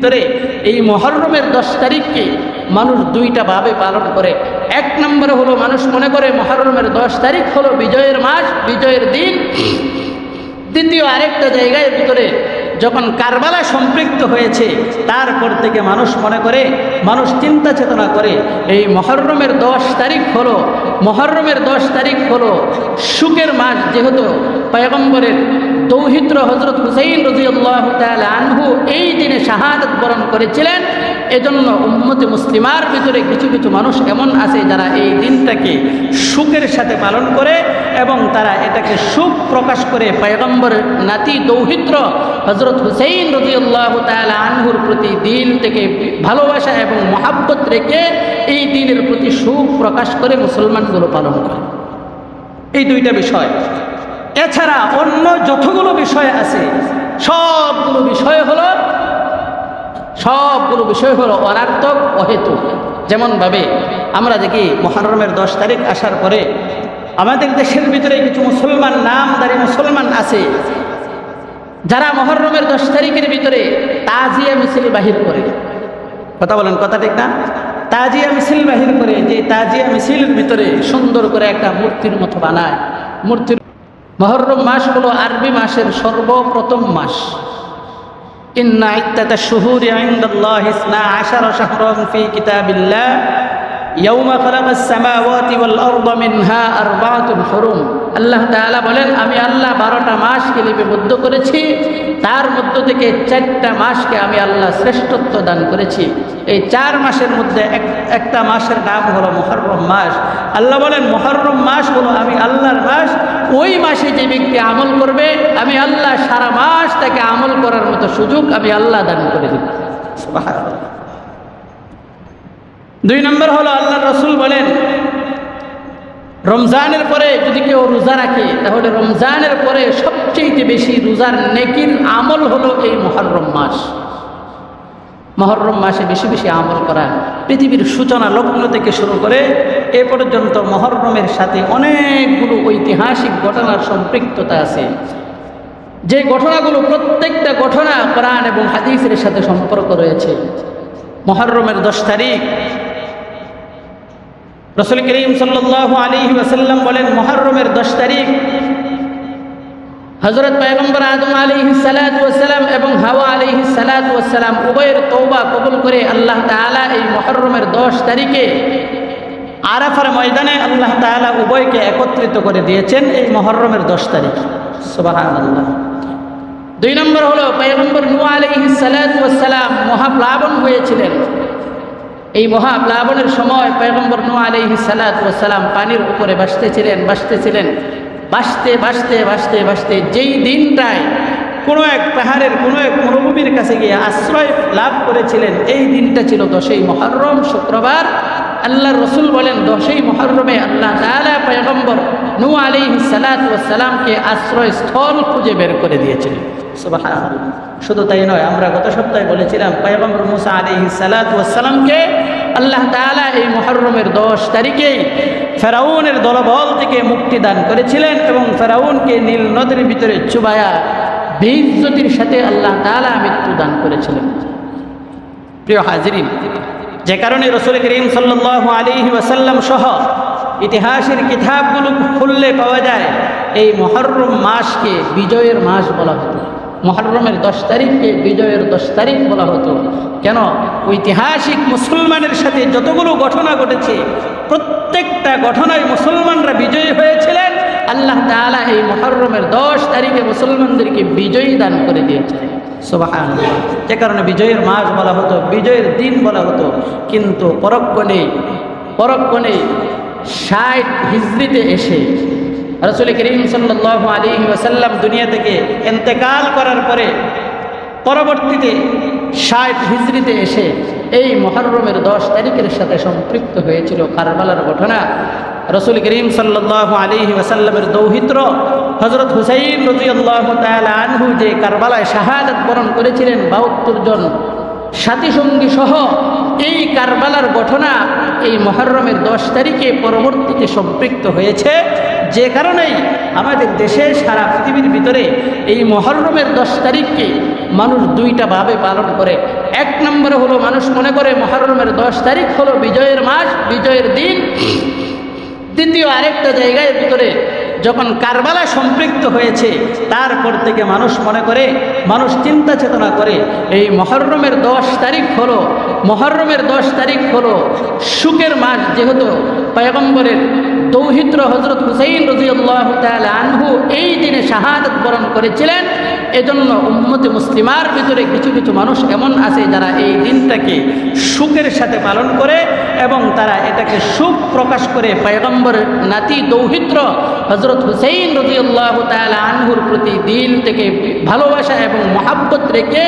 ভিতরে এই মুহররমের 10 তারিখকে মানুষ দুইটা ভাবে পালন করে। এক নম্বরে হলো মানুষ মনে করে মুহররমের 10 তারিখ হলো বিজয়ের মাস, বিজয়ের দিন। দ্বিতীয় আরেকটা জায়গায় ভিতরে যখন কারবালা সম্পৃক্ত হয়েছে তারপর থেকে মানুষ মনে করে, মানুষ চিন্তা চেতনা করে এই মুহররমের 10 তারিখ হলো সুখের মাস। যেহেতু পয়গম্বরের দৌহিত্র হযরত হুসাইন রাদিয়াল্লাহু তাআলা আনহু এই দিনে শাহাদাত বরণ করেছিলেন, এজন্য উম্মতে মুসলিমার ভিতরে কিছু কিছু মানুষ এমন আছে যারা এই দিনটাকে সুখের সাথে পালন করে এবং তারা এটাকে সুখ প্রকাশ করে পয়গম্বরের নাতি দৌহিত্র হযরত হুসাইন রাদিয়াল্লাহু তাআলা আনহুর প্রতি দিন থেকে ভালোবাসা এবং মহাব্বত রেখে এই দিনের প্রতি সুখ প্রকাশ করে মুসলমানগুলো পালন করে। এই দুইটা বিষয়, এছাড়া অন্য যতগুলো বিষয় আছে সবগুলো বিষয় হলো অনার্থক, অহেতুক। যেমনভাবে আমরা দেখি মুহররমের 10 তারিখ আসার পরে আমাদের দেশের ভিতরে কিছু মুসলমান, নামধারী মুসলমান আছে যারা মুহররমের 10 তারিখের ভিতরে তাজিয়া মিছিল বাহির করে। কথা বলেন, কথা ঠিক না? তাজিয়া মিছিল বাহির করে, যে তাজিয়া মিছিলের ভিতরে সুন্দর করে একটা মূর্তির মতো বানায়। মুহররম মাস হলো আরবি মাসের সর্বপ্রথম মাস। ইন্না ইদ্দাতাশ শুহুরি ইনদাল্লাহি 12 শাহরান ফি কিতাবিল্লাহ ইয়াওমা খালাকাস সামাওয়াতি ওয়াল আরদা মিনহা আরবাআতুন হুরুম। আল্লাহ তাআলা বলেন, আমি আল্লাহ 12টা মাসকে লিপিবদ্ধ করেছি, তার মধ্য থেকে 4টা মাসকে আমি আল্লাহ শ্রেষ্ঠত্ব দান করেছি। এই 4 মাসের মধ্যে একটা মাসের নাম হলো মুহররম মাস। আল্লাহ বলেন মুহররম মাস হলো আমি আল্লাহর মাস। ওই মাসে যে ব্যক্তি আমল করবে আমি আল্লাহ সারা মাস তাকে আমল করার মতো সুযোগ আমি আল্লাহ দান করে দিব। সুবহানাল্লাহ। 2 নম্বর হলো আল্লাহ রাসূল বলেন রমজানের পরে যদি কেউ রোজা রাখে তাহলে রমজানের পরে সবচেয়ে বেশি রোজার নেকির আমল হলো এই মুহররম মাস। মুহররম মাসে বেশি বেশি আমল করা। পৃথিবীর সূচনা লগ্ন থেকে শুরু করে এ পর্যন্ত মুহররমের সাথে অনেকগুলো ঐতিহাসিক ঘটনার সম্পৃক্ততা আছে, যে ঘটনাগুলো প্রত্যেকটা ঘটনা কোরআন এবং হাদিসের সাথে সম্পর্ক রয়েছে। মুহররমের 10 তারিখ রাসূল করিম সাল্লাল্লাহু আলাইহি ওয়াসাল্লাম বলেন মুহররমের 10 তারিখ হযরত পয়গম্বর আদম আলাইহিস সালাতু ওয়াস সালাম এবং হাওয়া আলাইহিস সালাতু ওয়াস সালাম উভয়ের তওবা কবুল করে আল্লাহ তাআলা এই মুহররমের 10 তারিখে আরাফার ময়দানে আল্লাহ তাআলা উভয়কে একত্রিত করে দিয়েছেন এই মুহররমের 10 তারিখ। সুবহানাল্লাহ। 2 নম্বর হলো পয়গম্বর নূহ আলাইহিস সালাতু ওয়াস সালাম মহাপ্লাবন হয়েছিলেন। এই মহাপ্লাবনের সময় পয়গম্বর নূহ আলাইহিস সালাতু ওয়াস সালাম পানির উপরে ভাসতেছিলেন। ভাসতে যেই দিনটায় কোনো এক পাহাড়ের কোনো এক মরুভূমির কাছে গিয়ে আশ্রয় লাভ করেছিলেন, এই দিনটা ছিল 10ই মুহররম, শুক্রবার। আল্লাহর রাসূল বলেন 10ই মুহররমে আল্লাহ তাআলা পয়গম্বর নূহ আলাইহিস সালাতু ওয়াস সালামকে আশ্রয়স্থল খুঁজে বের করে দিয়েছিলেন। সুবহানাল্লাহ। শুধু তাই নয়, আমরা গত সপ্তাহে বলেছিলাম পয়গম্বর মুসা আলাইহিস সালাতু ওয়াস সালামকে আল্লাহ তাআলা এই মুহররমের 10 তারিখেই ফেরাউনের দলবল থেকে মুক্তি দান করেছিলেন এবং ফেরাউনকে নীল নদের ভিতরে চুবায়া বেইজ্জতির সাথে আল্লাহ তাআলা মৃত্যু দান করেছিলেন। প্রিয় হাজিরিন, যে কারণে রাসূল করিম সাল্লাল্লাহু আলাইহি ওয়াসাল্লাম সহ ইতিহাসের কিতাবগুলো খুললে পাওয়া যায় এই মুহররম মাসকে বিজয়ের মাস বলা হতো। মুহররমের 10 তারিখকে বিজয়ের 10 তারিখ বলা হতো। কেন? ঐতিহাসিক মুসলমানের সাথে যতগুলো ঘটনা ঘটেছে প্রত্যেকটা ঘটনায় মুসলমানরা বিজয়ী হয়েছিলেন। আল্লাহ তাআলা এই মুহররমের 10 তারিখে মুসলমানদেরকে বিজয়ী দান করে দিয়েছিলেন। সুবহানাল্লাহ। যে কারণে বিজয়ের মাস বলা হতো, বিজয়ের দিন বলা হতো। কিন্তু পরক্ষণে 60 হিজরিতে এসে রাসূল করিম সাল্লাল্লাহু আলাইহি ওয়াসাল্লাম দুনিয়া থেকে ইন্তেকাল করার পরে পরবর্তীতে 60 হিজরিতে এসে এই মুহররমের 10 তারিখের সাথে সম্পৃক্ত হয়েছিল কারবালার ঘটনা। রাসূল করিম সাল্লাল্লাহু আলাইহি ওয়াসাল্লামের দৌহিত্র হযরত হুসাইন রাদিয়াল্লাহু তাআলা আনহু যে কারবালায় শাহাদাত বরণ করেছিলেন 72 জন সাথী সঙ্গী সহ, এই কারবালার ঘটনা এই মুহররমের 10 তারিখে পরবর্তীতে সম্পৃক্ত হয়েছে। যে কারণেই আমাদের দেশে সারা পৃথিবীর ভিতরে এই মুহররমের 10 তারিখকে মানুষ দুইটা ভাবে পালন করে। এক নম্বরে হলো মানুষ মনে করে মুহররমের 10 তারিখ হলো বিজয়ের মাস, বিজয়ের দিন। দ্বিতীয় আরেকটা জায়গায় ভিতরে যখন কারবালা সম্পৃক্ত হয়েছে তারপর থেকে মানুষ মনে করে, মানুষ চিন্তা চেতনা করে এই মুহররমের 10 তারিখ হলো, মুহররমের 10 তারিখ হলো সুখের মাস, যেহেতু পয়গম্বরের দৌহিত্র হযরত হুসাইন রাদিয়াল্লাহু তাআলা আনহু এই দিনে শাহাদাত বরণ করেছিলেন। এজন্য উম্মতে মুসলিমার ভিতরে কিছু কিছু মানুষ এমন আছে যারা এই দিনটাকে সুখের সাথে পালন করে এবং তারা এটাকে সুখ প্রকাশ করে পয়গম্বরের নাতি দৌহিত্র হযরত হুসাইন রাদিয়াল্লাহু তাআলা আনহুর প্রতি দিল থেকে ভালোবাসা এবং মহাব্বত রেখে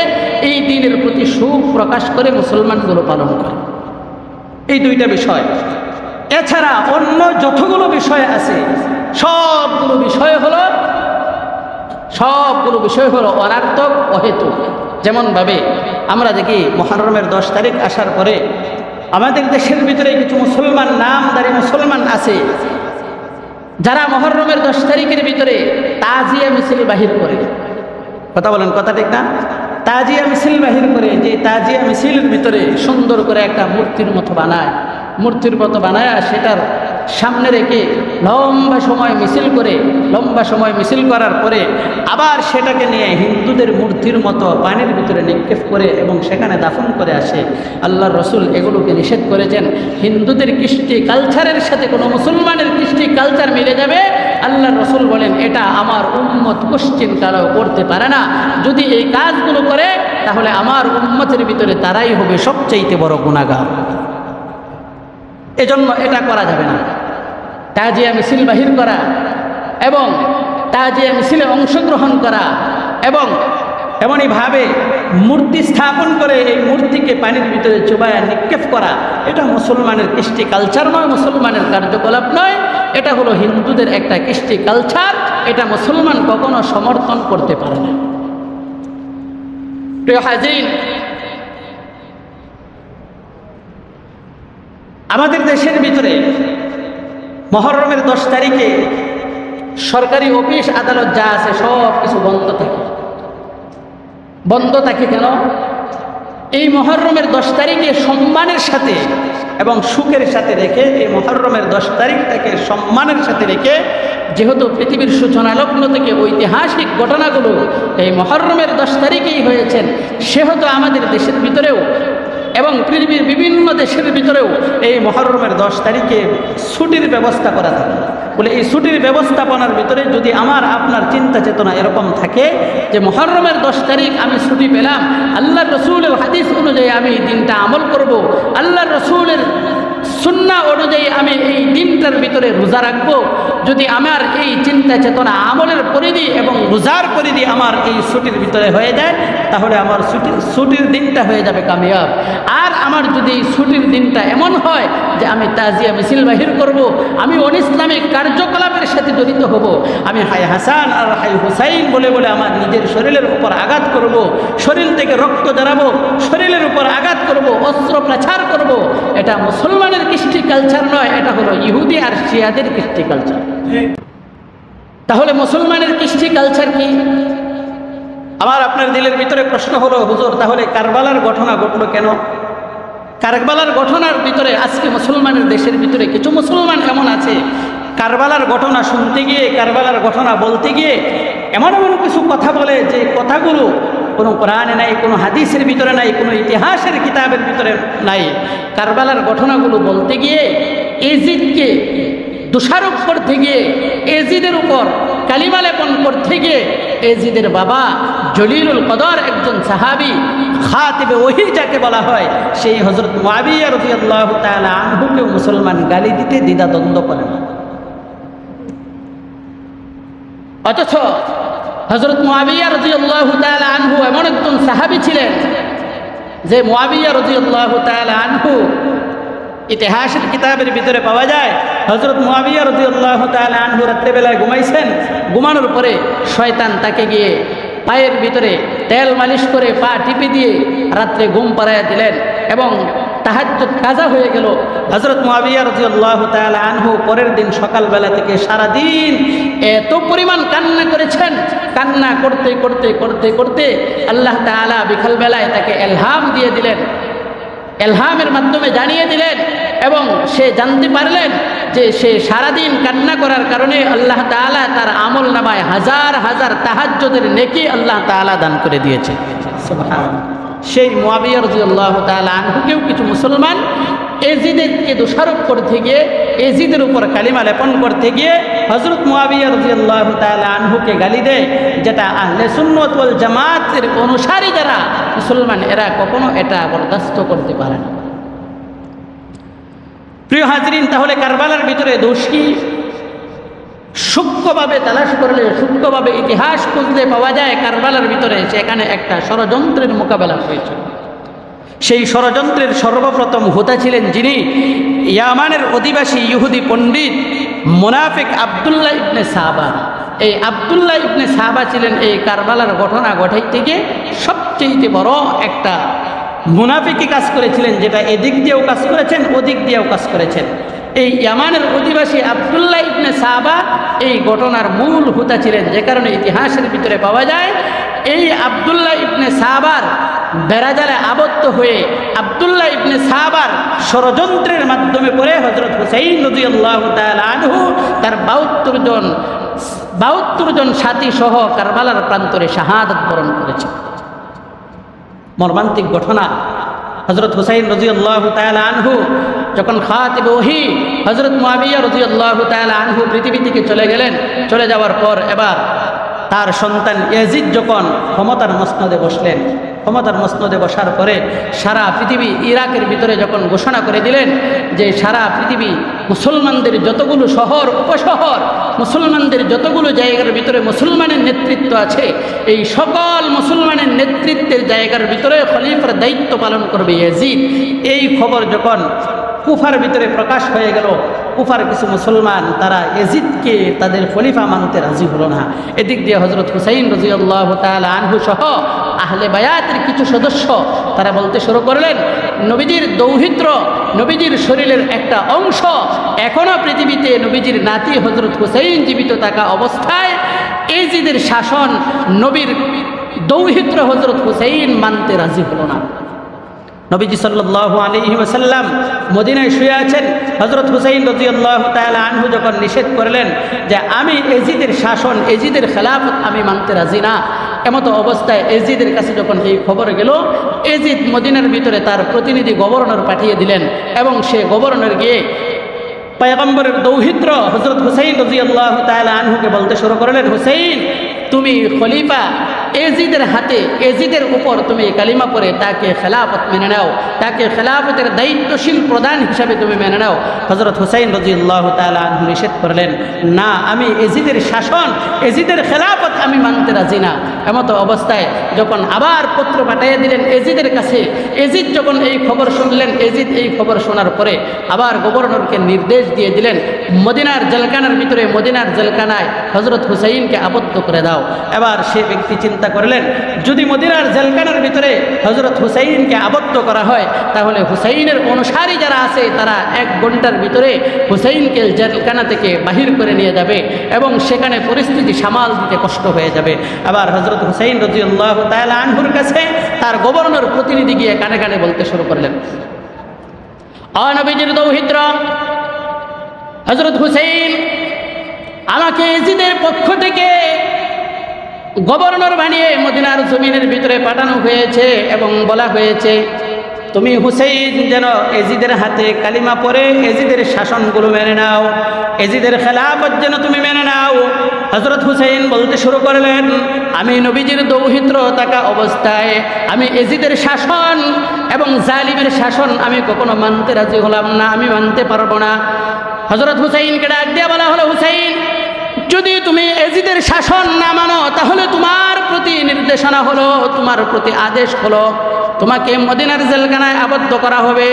এই দিনের প্রতি সুখ প্রকাশ করে মুসলমানগুলো পালন করে। এই দুইটা বিষয়। এছাড়া অন্য যতগুলো বিষয় আছে সবগুলো বিষয় হলো অনার্থক, অহেতুক। যেমনভাবে আমরা দেখি মুহররমের 10 তারিখ আসার পরে আমাদের দেশের ভিতরে কিছু মুসলমান, নামধারী মুসলমান আছে যারা মুহররমের 10 তারিখের ভিতরে তাজিয়া মিছিল বাহির করে। কথা বলেন, কথা ঠিক না? তাজিয়া মিছিল বাহির করে, যে তাজিয়া মিছিলের ভিতরে সুন্দর করে একটা মূর্তির মতো বানায়, মূর্তির মতো বানায় সেটার সামনে রেখে লম্বা সময় মিছিল করে, লম্বা সময় মিছিল করার পরে আবার সেটাকে নিয়ে হিন্দুদের মূর্তির মতো পানির ভিতরে নিক্ষেপ করে এবং সেখানে দাফন করে আসে। আল্লাহর রসুল এগুলোকে নিষেধ করেছেন। হিন্দুদের কৃষ্টি কালচারের সাথে কোনো মুসলমানের কৃষ্টি কালচার মিলে যাবে, আল্লাহর রসুল বলেন এটা আমার উম্মত কোশ্চিন কালেও করতে পারে না। যদি এই কাজগুলো করে তাহলে আমার উম্মতের ভিতরে তারাই হবে সবচাইতে বড় গুনাহগার। এজন্য এটা করা যাবে না। তাজিয়া মিছিল বাহির করা এবং তাজিয়া মিছিলে অংশগ্রহণ করা এবং এমনইভাবে মূর্তি স্থাপন করে এই মূর্তিকে পানির ভিতরে চুবায়া নিক্ষেপ করা, এটা মুসলমানের কৃষ্টি কালচার নয়, মুসলমানের কার্যকলাপ নয়। এটা হলো হিন্দুদের একটা কৃষ্টি কালচার। এটা মুসলমান কখনো সমর্থন করতে পারে না। প্রিয় হাজিরিন, আমাদের দেশের ভিতরে মুহররমের 10 তারিখে সরকারি অফিস আদালত যা আছে সব কিছু বন্ধ থাকে। বন্ধ থাকে কেন? এই মুহররমের 10 তারিখে সম্মানের সাথে এবং সুখের সাথে রেখে, এই মুহররমের 10 তারিখটাকে সম্মানের সাথে রেখে, যেহেতু পৃথিবীর সূচনা লগ্ন থেকে ঐতিহাসিক ঘটনাগুলো এই মুহররমের 10 তারিখেই হয়েছেন, সেহেতু আমাদের দেশের ভিতরেও এবং পৃথিবীর বিভিন্ন দেশের ভিতরেও এই মুহররমের 10 তারিখে ছুটির ব্যবস্থা করা থাকে। বলে এই ছুটির ব্যবস্থাপনার ভিতরে যদি আমার আপনার চিন্তা চেতনা এরকম থাকে যে মুহররমের 10 তারিখ আমি ছুটি পেলাম, আল্লাহর রসুলের হাদিস অনুযায়ী আমি এই দিনটা আমল করব, আল্লাহর রসুলের সুন্নাহ অনুযায়ী আমি এই দিনটার ভিতরে রোজা রাখবো, যদি আমার এই চিন্তা চেতনা, আমলের পরিধি এবং রোজার পরিধি আমার এই ছুটির ভিতরে হয়ে যায়, তাহলে আমার ছুটির দিনটা হয়ে যাবে কামিয়াব। আর আমার যদি এই ছুটির দিনটা এমন হয় যে আমি তাজিয়া মিছিল বাহির করব, আমি অনিসলামিক কার্যকলাপের সাথে জড়িত হব, আমি হাই হাসান আর হাই হুসাইন বলে বলে আমার নিজের শরীরের উপর আঘাত করব, শরীর থেকে রক্ত ঝরাবো, শরীরের উপর আঘাত করব, অস্ত্র প্রচার করব, এটা মুসলমানের কৃষ্টি কালচার নয়, এটা হলো ইহুদি আর শিয়াদের কৃষ্টি কালচার। তাহলে মুসলমানের কৃষ্টি কালচার কি? আমার আপনার দিলের ভিতরে প্রশ্ন হলো, হুজুর তাহলে কারবালার ঘটনা ঘটলো কেন? কারবালার ঘটনার ভিতরে আজকে মুসলমানের দেশের ভিতরে কিছু মুসলমান এমন আছে, কারবালার ঘটনা শুনতে গিয়ে, কারবালার ঘটনা বলতে গিয়ে এমন এমন কিছু কথা বলে যে কথাগুলো কোনো কোরআনে নাই, কোনো হাদিসের ভিতরে নাই, কোনো ইতিহাসের কিতাবের ভিতরে নাই। কারবালার ঘটনাগুলো বলতে গিয়ে এজিদকে দোষারোপ করতে গিয়ে, এজিদের উপর কালিমা লেপন করতে গিয়ে, এজিদের বাবা জলিলুল কদর একজন সাহাবী, খাতিবে ওহী যাকে বলা হয়, সেই হযরত মুআবিয়া রাদিয়াল্লাহু তাআলা আনহুকে মুসলমান গালি দিতে দ্বিধাদ্বন্দ্ব করে না। অথচ হযরত মুআবিয়া রাদিয়াল্লাহু তাআলা আনহু এমন একজন সাহাবী ছিলেন যে মুআবিয়া রাদিয়াল্লাহু তাআলা আনহু ইতিহাসের কিতাবের ভিতরে পাওয়া যায়, হযরত মুআবিয়া রাদিয়াল্লাহু তাআলা আনহু রাত্রেবেলায় ঘুমাইছেন, ঘুমানোর পরে শয়তান তাকে গিয়ে পায়ের ভিতরে তেল মালিশ করে পা টিপে দিয়ে রাত্রে ঘুম পাড়াইয়া দিলেন এবং তাহাজ্জুদ কাজা হয়ে গেল। হযরত মুআবিয়া রাদিয়াল্লাহু তাআলা আনহু পরের দিন সকালবেলা থেকে সারাদিন এত পরিমাণ কান্না করেছেন। কান্না করতে করতে করতে করতে আল্লাহ তাআলা বিকালবেলায় তাকে ইলহাম দিয়ে দিলেন, ইলহামের মাধ্যমে জানিয়ে দিলেন এবং সে জানতে পারলেন যে সে সারাদিন কান্না করার কারণে আল্লাহ তাআলা তার আমল নামায় হাজার হাজার তাহাজ্জুদের নেকি আল্লাহ তাআলা দান করে দিয়েছে। সুবহানাল্লাহ। সেই মুআবিয়া রাদিয়াল্লাহু তাআলা আনহুকেও কিছু মুসলমান এজিদকে দোষারোপ করতে গিয়ে, এজিদের উপর কালিমা লেপন করতে গিয়ে হযরত মুআবিয়া রাদিয়াল্লাহু তাআলা আনহুকে গালি দেয়, যেটা আহলে সুন্নাত ওয়াল জামাতের অনুসারী যারা মুসলমান এরা কখনো এটা বরদাস্ত করতে পারে না। প্রিয় হাজরিন, তাহলে কারবালার ভিতরে দোষ কি? সূক্ষ্মভাবে তালাশ করলে, সূক্ষ্মভাবে ইতিহাস খুঁজলে পাওয়া যায় কারবালার ভিতরে সেখানে একটা ষড়যন্ত্রের মোকাবেলা হয়েছিল। সেই ষড়যন্ত্রের সর্বপ্রথম হোতা ছিলেন যিনি ইয়ামানের অধিবাসী ইহুদি পণ্ডিত মুনাফিক আব্দুল্লাহ ইবনে সাবা। এই আব্দুল্লাহ ইবনে সাবা ছিলেন এই কারবালার ঘটনা ঘটাইতে গিয়ে সবচেয়ে বড় একটা মুনাফিকি কাজ করেছিলেন, যেটা এদিক দিয়েও কাজ করেছেন, ওদিক দিয়েও কাজ করেছেন। এই ইয়ামানের অধিবাসী আব্দুল্লাহ ইবনে সাবা এই ঘটনার মূল হোতা ছিলেন, যে কারণে ইতিহাসের ভিতরে পাওয়া যায় এই আব্দুল্লাহ ইবনে সাবার বেড়াজালে আবদ্ধ হয়ে আব্দুল্লাহ ইবনে সাবার ষড়যন্ত্রের মাধ্যমে পড়ে হযরত হুসাইন রাদিয়াল্লাহু তাআলা আনহু তার 72 জন সাথী সহ কারবালার প্রান্তরে শাহাদাত বরণ করেছে। মর্মান্তিক ঘটনা। হযরত হুসাইন রাদিয়াল্লাহু তাআলা আনহু যখন খাতিব ওহী হযরত মুআবিয়া রাদিয়াল্লাহু তাআলা আনহু পৃথিবী থেকে চলে গেলেন, চলে যাওয়ার পর এবার তার সন্তান ইয়াজিদ যখন ক্ষমতার মসনদে বসলেন, ক্ষমতার মসনদে বসার পরে সারা পৃথিবী ইরাকের ভিতরে যখন ঘোষণা করে দিলেন যে সারা পৃথিবী মুসলমানদের যতগুলো শহর উপশহর, মুসলমানদের যতগুলো জায়গার ভিতরে মুসলমানের নেতৃত্ব আছে, এই সকল মুসলমানের নেতৃত্বের জায়গার ভিতরে খলিফার দায়িত্ব পালন করবে ইয়াজিদ। এই খবর যখন কুফার ভিতরে প্রকাশ হয়ে গেল, কুফার কিছু মুসলমান তারা ইয়াজিদকে তাদের খলিফা মানতে রাজি হলো না। এদিক দিয়ে হযরত হুসাইন রাদিয়াল্লাহু তাআলা আনহু সহ আহলে বায়াতের কিছু সদস্য তারা বলতে শুরু করলেন, নবীজির দৌহিত্র, নবীজির শরীরের একটা অংশ এখনো পৃথিবীতে নবীজির নাতি হযরত হুসাইন জীবিত থাকা অবস্থায় ইয়াজিদের শাসন নবীর দৌহিত্র হযরত হুসাইন মানতে রাজি হলো না। নবীজি সাল্লাল্লাহু আলাইহি ওয়াসাল্লাম মদিনায় শুয়ে আছেন। হযরত হুসাইন রাদিয়াল্লাহু তাআলা আনহু যখন নিষেধ করলেন যে আমি ইয়াজিদের শাসন, ইয়াজিদের খেলাফত আমি মানতে রাজি না, এমতো অবস্থায় ইয়াজিদের কাছে যখন এই খবর গেল, ইয়াজিদ মদিনার ভিতরে তার প্রতিনিধি গভর্নর পাঠিয়ে দিলেন এবং সে গভর্নর গিয়ে পয়গম্বরের দৌহিত্র হযরত হুসাইন রাদিয়াল্লাহু তাআলা আনহুকে বলতে শুরু করলেন, হুসাইন তুমি খলিফা, ইয়াজিদের হাতে, ইয়াজিদের উপর তুমি কালিমা পড়ে তাকে খেলাফত মেনে নাও, তাকে খেলাফতের দায়িত্বশীল প্রধান হিসাবে তুমি মেনে নাও। হযরত হুসাইন রাদিয়াল্লাহু তাআলা আনহু নিষেধ করলেন, না আমি ইয়াজিদের শাসন, ইয়াজিদের খেলাফত আমি মানতে রাজি না। এমতো অবস্থায় যখন আবার পত্র পাঠিয়ে দিলেন ইয়াজিদের কাছে, ইয়াজিদ যখন এই খবর শুনলেন, ইয়াজিদ এই খবর শোনার পরে আবার গভর্নরকে নির্দেশ দিয়ে দিলেন মদিনার জেলখানার ভিতরে, মদিনার জেলখানায় হযরত হুসাইনকে আবদ্ধ করে দাও। এবার সে ব্যক্তি চিন্তা করলেন, যদি মদিনার জেলখানার ভিতরে হযরত হুসাইনকে আবদ্ধ করা হয় তাহলে হুসাইনের অনুসারী যারা আছে তারা 1 ঘন্টার ভিতরে হুসাইনকে জেলখানা থেকে বাহির করে নিয়ে যাবে এবং সেখানে পরিস্থিতি সামাল দিতে কষ্ট হয়ে যাবে। আবার হযরত হুসাইন রাদিয়াল্লাহু তাআলা আনহুর কাছে তার গভর্নর প্রতিনিধি গিয়ে কানে কানে বলতে শুরু করলেন, নবীজির দৌহিত্র হযরত হুসাইন, আমাকে ইয়াজিদের পক্ষ থেকে গভর্নর বানিয়ে মদিনার জমিনের ভিতরে পাঠানো হয়েছে এবং বলা হয়েছে তুমি হুসাইন যেন ইয়াজিদের হাতে কালিমা পড়ে ইয়াজিদের শাসনগুলো মেনে নাও, ইয়াজিদের খেলাফত যেন তুমি মেনে নাও। হযরত হুসাইন বলতে শুরু করলেন, আমি নবীজির দৌহিত্র থাকা অবস্থায় আমি ইয়াজিদের শাসন এবং জালিমের শাসন আমি কখনো মানতে রাজি হলাম না, আমি মানতে পারবো না। হযরত হুসাইনকে ডাক দিয়ে বলা হলো, হুসাইন যদি তুমি ইয়াজিদের শাসন না মানো তাহলে তোমার প্রতি নির্দেশনা হলো, তোমার প্রতি আদেশ হলো তোমাকে মদিনার জেলখানায় আবদ্ধ করা হবে।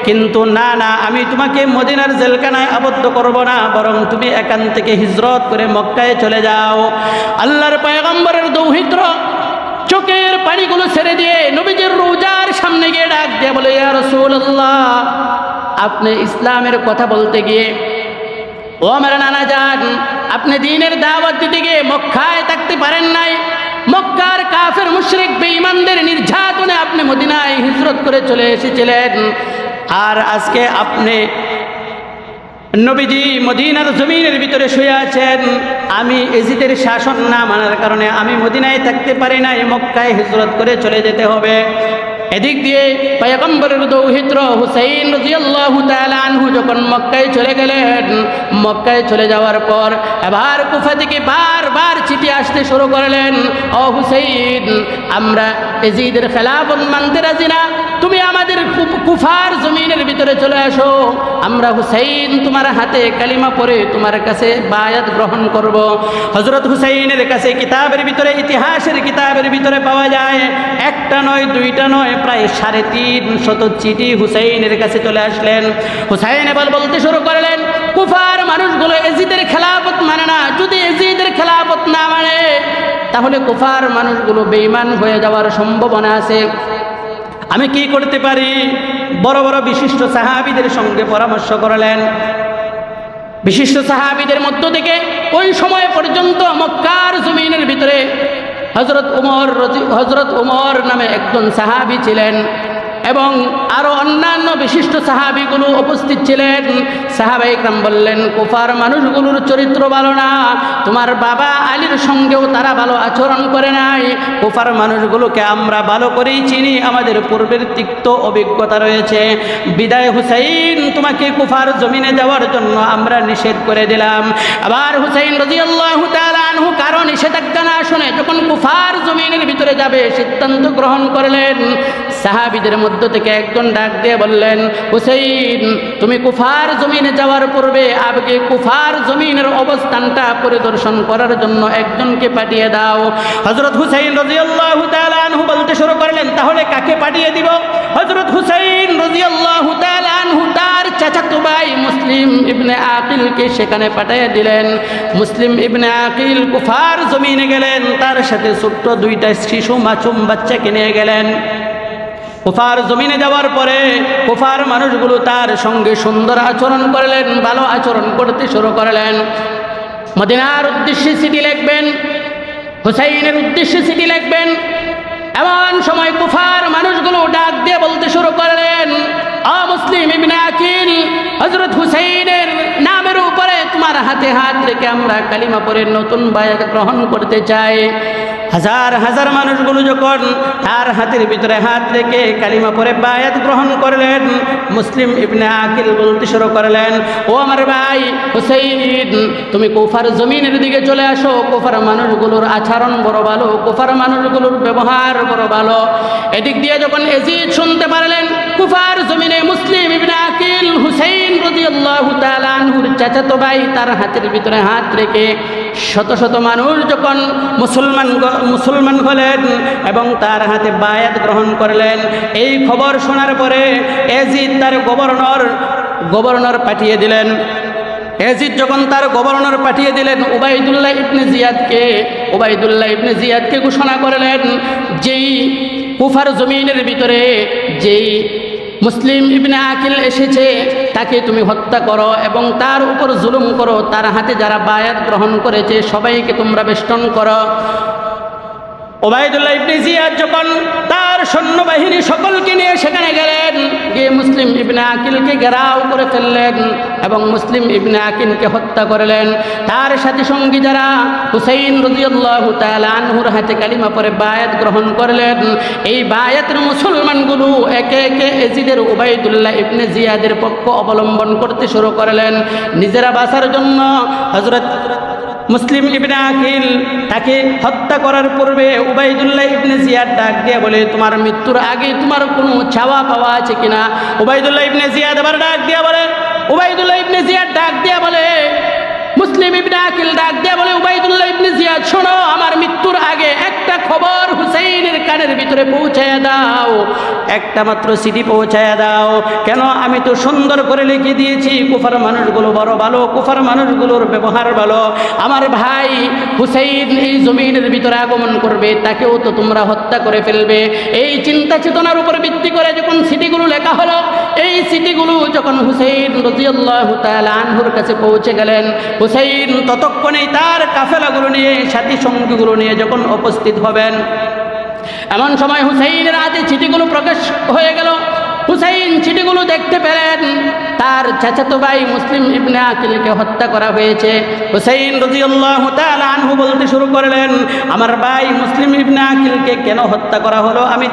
কিন্তু না না, আমি তোমাকে মদিনার জেলখানায় আবদ্ধ করব না, বরং তুমি এখান থেকে হিজরত করে মক্কায় চলে যাও। আল্লাহর পয়গম্বরের দৌহিত্র চোখের পানিগুলো ছেড়ে দিয়ে নবীজির রওজার সামনে গিয়ে ডাক দিয়ে বলে, ইয়া রাসূলুল্লাহ, আপনি ইসলামের কথা বলতে গিয়ে, ও আমার নানা যান, আপনি দ্বীনের দাওয়াত দিতে গিয়ে মক্কায় থাকতে পারেন নাই। মক্কার কাফের মুশরিক বেঈমানদের নির্যাতনে আপনি মদিনায় হিজরত করে চলে এসেছিলেন। আর আজকে আপনি নবীজি মদিনার জমিনের ভিতরে শুয়ে আছেন। আমি এজিদের শাসন না মানার কারণে আমি মদিনায় থাকতে পারি নাই, মক্কায় হিজরত করে চলে যেতে হবে। এদিক দিয়ে পয়গম্বরের দৌহিত্র হুসাইন রাদিয়াল্লাহু তাআলা আনহু যখন মক্কায় চলে গেলেন, মক্কায় চলে যাওয়ার পর এবার কুফা থেকে বারবার চিঠি আসতে শুরু করলেন, ও হুসাইন, আমরা এজিদের খেলাফত মানতে রাজি না, তুমি আমাদের কুফার জমিনের ভিতরে চলে আসো, আমরা হুসাইন তোমার হাতে কালিমা পড়ে তোমার কাছে বায়াত গ্রহণ করব। হযরত হুসাইনের কাছে কিতাবের ভিতরে, ইতিহাসের কিতাবের ভিতরে পাওয়া যায়, একটা নয় দুইটা নয়, প্রায় 350 চিঠি হুসাইনের কাছে চলে আসলেন। হুসাইন এবার বলতে শুরু করলেন, কুফার মানুষগুলো এজিদের খেলাফত মানে না, যদি এজিদের খেলাফত না মানে তাহলে কুফার মানুষগুলো বেঈমান হয়ে যাওয়ার সম্ভাবনা আছে। আমি কি করতে পারি? বড় বড় বিশিষ্ট সাহাবীদের সঙ্গে পরামর্শ করলেন। বিশিষ্ট সাহাবীদের মধ্য থেকে ওই সময় পর্যন্ত মক্কার জমিনের ভিতরে হযরত উমর নামে একজন সাহাবী ছিলেন এবং আরো অন্যান্য বিশিষ্ট সাহাবীগুলো উপস্থিত ছিলেন। সাহাবায়ে কেরাম বললেন, কুফার মানুষগুলোর চরিত্র ভালো না, তোমার বাবা আলীর সঙ্গেও তারা ভালো আচরণ করে নাই, কুফার মানুষগুলোকে আমরা ভালো করেই চিনি, আমাদের পূর্বের তিক্ত অভিজ্ঞতা রয়েছে, বিদায় হুসাইন তোমাকে কুফার জমিনে যাওয়ার জন্য আমরা নিষেধ করে দিলাম। আবার হুসাইন রাদিয়াল্লাহু তাআলা আনহু কারণ নিষেধাজ্ঞা না শুনে যখন কুফার জমিনের ভিতরে যাবে সিদ্ধান্ত গ্রহণ করলেন। সাহাবীদের মধ্য থেকে একজন ডাক দিয়ে বললেন, হুসাইন, তুমি কুফার জমিনে যাওয়ার পূর্বে আগে কুফার জমিনের অবস্থানটা পরিদর্শন করার জন্য একজনকে পাঠিয়ে দাও। হযরত হুসাইন রাদিয়াল্লাহু তাআলা আনহু বলতে শুরু করলেন, তাহলে কাকে পাঠিয়ে দিব? হযরত হুসাইন রাদিয়াল্লাহু তাআলা আনহু তার চাচাতো ভাই মুসলিম ইবনে আকিলকে সেখানে পাঠিয়ে দিলেন। মুসলিম ইবনে আকিল কুফার জমিনে গেলেন, তার সাথে ছোট্ট 2টা শিশু মাসুম বাচ্চাকে নিয়ে গেলেন। কুফার জমিনে যাওয়ার পরে কুফার মানুষগুলো তার সঙ্গে সুন্দর আচরণ করলেন, ভালো আচরণ করতে শুরু করলেন। মদিনার উদ্দেশ্যে চিঠি লিখবেন, হুসাইনের উদ্দেশ্যে চিঠি লিখবেন। এমন সময় কুফার মানুষগুলো ডাক দিয়ে বলতে শুরু করলেন, ও মুসলিম ইবনে আকিল, হযরত হুসাইনের নামের উপরে তোমার হাতে হাত রেখে আমরা কালিমা পড়ে নতুন বায়াত গ্রহণ করতে চাই। হাজার হাজার মানুষগুলো যখন তার হাতের ভিতরে হাত রেখে কালিমা পড়ে বায়াত গ্রহণ করলেন, মুসলিম ইবনে আকিল বলতে শুরু করলেন, ও আমার ভাই হুসাইন, তুমি কুফার জমিনের দিকে চলে আসো, কুফার মানুষগুলোর আচরণ বড় ভালো, কুফার মানুষগুলোর ব্যবহার বড় ভালো। এদিক দিয়ে যখন এজিদ শুনতে পারলেন কুফার জমিনে মুসলিম ইবনে আকিল হুসাইন রাদিয়াল্লাহু তাআলা আনহুর চাচাতো ভাই তার হাতের ভিতরে হাত রেখে শত শত মানুষ যখন মুসলমান হলেন এবং তার হাতে বায়াত গ্রহণ করলেন, এই খবর শোনার পরে এজিদ তার গভর্নর পাঠিয়ে দিলেন। এজিদ যখন তার গভর্নর পাঠিয়ে দিলেন উবাইদুল্লাহ ইবনে জিয়াদকে ঘোষণা করলেন, যেই কুফার জমিনের ভিতরে যেই মুসলিম ইবনে আকিল এসেছে তাকে তুমি হত্যা করো এবং তার উপর জুলুম করো, তার হাতে যারা বায়াত গ্রহণ করেছে সবাইকে তোমরা বেষ্টন করো। উবাইদুল্লাহ ইবনে জিয়াদ যখন তার সৈন্যবাহিনী সকলকে নিয়ে সেখানে গেলেন, গিয়ে মুসলিম ইবনে আকিলকে ঘেরাও করে ফেললেন এবং মুসলিম ইবনে আকিলকে হত্যা করলেন। তার সাথী সঙ্গী যারা হুসাইন রাদিয়াল্লাহু তাআলা আনহুর হাতে কালিমা পড়ে বায়াত গ্রহণ করলেন, এই বায়াতের মুসলমানগুলো একে একে এজিদের উবাইদুল্লাহ ইবনে জিয়াদের পক্ষ অবলম্বন করতে শুরু করলেন। নিজেরা বাঁচার জন্য হযরত মুসলিম ইবনে আকিল তাকে হত্যা করার পূর্বে উবাইদুল্লাহ ইবনে জিয়াদ ডাক দিয়ে বলে, তোমার মৃত্যুর আগে তোমার কোনো চাওয়া পাওয়া আছে কিনা? উবাইদুল্লাহ ইবনে জিয়াদ আবার ডাক দিয়ে বলে, মুসলিম ইবনে আকিল ডাক দিয়ে বলে, উবাইদুল্লাহ ইবনে জিয়াদ শোনো, আমার মৃত্যুর আগে একটা খবর হুসাইনের কানের ভিতরে পৌঁছায়া দাও, একটা মাত্র চিঠি পৌঁছায়া দাও। কেন? আমি তো সুন্দর করে লিখে দিয়েছি কুফার মানুষগুলো বড় ভালো, কুফার মানুষগুলোর ব্যবহার ভালো, আমার ভাই হুসাইন এই জমিনের ভিতরে আগমন করবে, তাকেও তো তোমরা হত্যা করে ফেলবে। এই চিন্তা চেতনার উপর ভিত্তি করে যখন চিঠিগুলো লেখা হলো, চিঠিগুলো যখন হুসাইন রাদিয়াল্লাহু তাআলা আনহুর কাছে পৌঁছে গেলেন, হুসাইন ততক্ষণেই তার কাফেলাগুলো নিয়ে, সাথী সঙ্গীগুলো নিয়ে যখন উপস্থিত হবেন, এমন সময় হুসাইনের হাতে চিঠিগুলো প্রকাশ হয়ে গেল। হুসাইন চিঠিগুলো দেখতে পেলেন তার চাচাতো ভাই মুসলিম ইবনে আকিলকে হত্যা করা হয়েছে। হুসাইন রাদিয়াল্লাহু তাআলা আনহু বলতে শুরু করলেন, আমার ভাই মুসলিম ইবনে আকিলকে কেন হত্যা করা হলো, আমি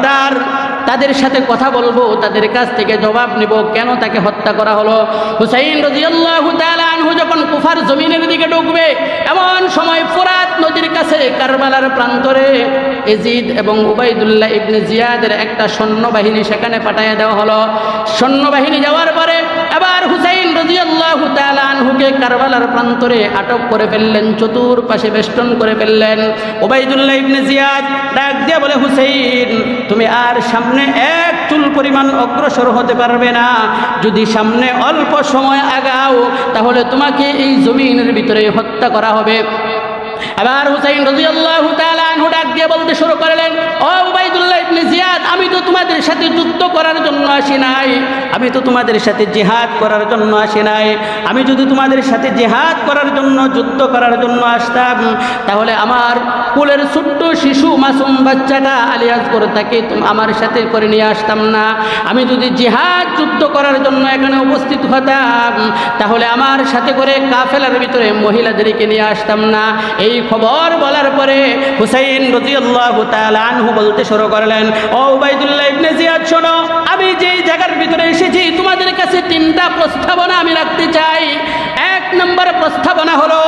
তাদের সাথে কথা বলবো, তাদের কাছ থেকে জবাব নিব কেন তাকে হত্যা করা হলো। হুসাইন রাদিয়াল্লাহু তাআলা আনহু যখন কুফার জমিনের দিকে ঢুকবে, এমন সময় ফোরাত নদীর কাছে কারবালার প্রান্তরে ইয়াজিদ এবং উবাইদুল্লাহ ইবনে জিয়াদের একটা সৈন্যবাহিনী সেখানে পাঠিয়ে দেওয়া হলো। সৈন্যবাহিনী যাওয়ার পরে এবার হুসাইন রাদিয়াল্লাহু তাআলা আনহুকে কারবালার প্রান্তরে আটক করে ফেললেন, চতুর্পাশে বেষ্টন করে ফেললেন। উবাইদুল্লাহ ইবনে জিয়াদ ডাক দিয়ে বলে, হুসাইন তুমি আর সামনে এক চুল পরিমাণ অগ্রসর হতে পারবে না, যদি সামনে অল্প সময় আগাও তাহলে তোমাকে এই জমিনের ভিতরে হত্যা করা হবে। আবার হুসাইন রাদিয়াল্লাহু তাআলা আনহু ডাক দিয়ে বলতে শুরু করলেন, ও উবাইদুল্লাহ ইবনে জিয়াদ, আমি তো তোমাদের সাথে যুদ্ধ করার জন্য আসি নাই, আমি তো তোমাদের সাথে জিহাদ করার জন্য আসি নাই। আমি যদি তোমাদের সাথে জিহাদ করার জন্য, যুদ্ধ করার জন্য আসতাম, তাহলে আমার কুলের ছোট্ট শিশু মাসুম বাচ্চাটা আলী আসগর তাকে আমার সাথে করে নিয়ে আসতাম না। আমি যদি জিহাদ যুদ্ধ করার জন্য এখানে উপস্থিত হতাম, তাহলে আমার সাথে করে কাফেলার ভিতরে মহিলাদেরকে নিয়ে আসতাম না। এই খবর বলার পরে হুসাইন রাদিয়াল্লাহু তাআলা আনহু বলতে শুরু করলেন, ও উবাইদুল্লাহ ইবনে জিয়াদ শোনো, আমি যেই জায়গার ভিতরে এসেছি তোমাদের কাছে তিনটা প্রস্তাবনা আমি রাখতে চাই। এক নম্বর প্রস্তাবনা হলো,